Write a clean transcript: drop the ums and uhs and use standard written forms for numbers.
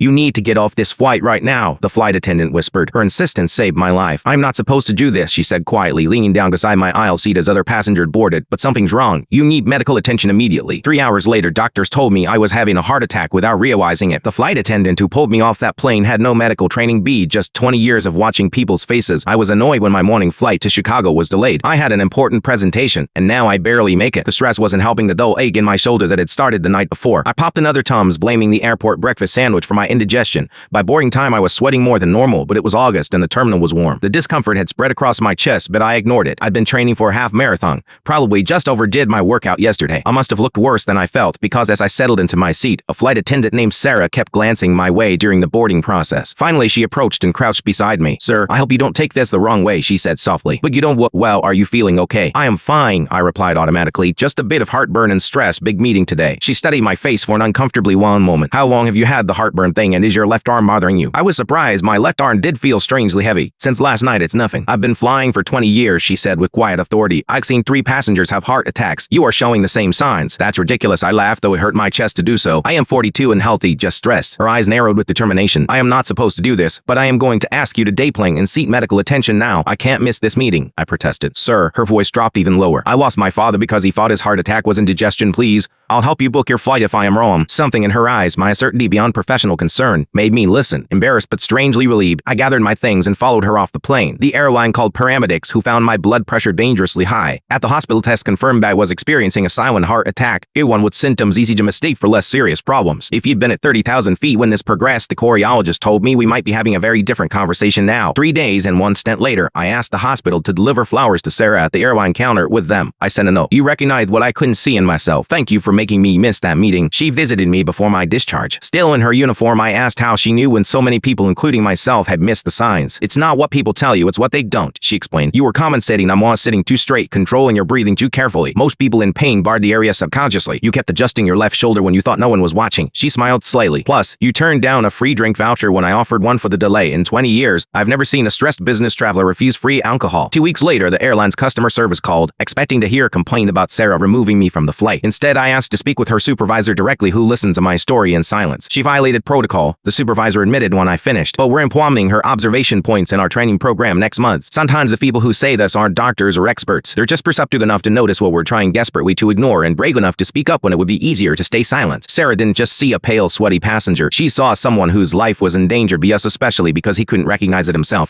You need to get off this flight right now, the flight attendant whispered. Her insistence saved my life. I'm not supposed to do this, she said quietly, leaning down beside my aisle seat as other passengers boarded. But something's wrong. You need medical attention immediately. 3 hours later, doctors told me I was having a heart attack without realizing it. The flight attendant who pulled me off that plane had no medical training, just 20 years of watching people's faces. I was annoyed when my morning flight to Chicago was delayed. I had an important presentation, and now I barely make it. The stress wasn't helping the dull ache in my shoulder that had started the night before. I popped another Tums, blaming the airport breakfast sandwich for my indigestion. By boarding time, I was sweating more than normal, but it was August and the terminal was warm. The discomfort had spread across my chest, but I ignored it. I'd been training for a half marathon. Probably just overdid my workout yesterday. I must have looked worse than I felt, because as I settled into my seat, a flight attendant named Sarah kept glancing my way during the boarding process. Finally, she approached and crouched beside me. Sir, I hope you don't take this the wrong way, she said softly. But you don't well, are you feeling okay? I am fine, I replied automatically. Just a bit of heartburn and stress, big meeting today. She studied my face for an uncomfortably long moment. How long have you had the heartburn thing, and is your left arm bothering you? I was surprised. My left arm did feel strangely heavy. Since last night, it's nothing. I've been flying for 20 years, she said with quiet authority. I've seen 3 passengers have heart attacks. You are showing the same signs. That's ridiculous, I laughed, though it hurt my chest to do so. I am 42 and healthy, just stressed. Her eyes narrowed with determination. I am not supposed to do this, but I am going to ask you to deplang and seek medical attention now. I can't miss this meeting, I protested. Sir, her voice dropped even lower. I lost my father because he thought his heart attack was indigestion. Please, I'll help you book your flight if I am wrong. Something in her eyes, my certainty beyond professional concern, made me listen. Embarrassed but strangely relieved, I gathered my things and followed her off the plane. The airline called paramedics, who found my blood pressure dangerously high. At the hospital, test confirmed I was experiencing a silent heart attack, one with symptoms easy to mistake for less serious problems. If you'd been at 30,000 feet when this progressed, the choreologist told me, we might be having a very different conversation now. 3 days and 1 stent later, I asked the hospital to deliver flowers to Sarah at the airline counter with them. I sent a note. You recognized what I couldn't see in myself. Thank you for making me miss that meeting. She visited me before my discharge. Still in her uniform, I asked how she knew when so many people, including myself, had missed the signs. It's not what people tell you, it's what they don't, she explained. You were compensating on sitting too straight, controlling your breathing too carefully. Most people in pain barred the area subconsciously. You kept adjusting your left shoulder when you thought no one was watching. She smiled slightly. Plus, you turned down a free drink voucher when I offered one for the delay. In 20 years, I've never seen a stressed business traveler refuse free alcohol. 2 weeks later, the airline's customer service called, expecting to hear a complaint about Sarah removing me from the flight. Instead, I asked to speak with her supervisor directly, who listened to my story in silence. She violated protocol, the supervisor admitted when I finished, but we're implementing her observation points in our training program next month. Sometimes the people who say this aren't doctors or experts. They're just perceptive enough to notice what we're trying desperately to ignore, and brave enough to speak up when it would be easier to stay silent. Sarah didn't just see a pale, sweaty passenger. She saw someone whose life was in danger, especially because he couldn't recognize it himself.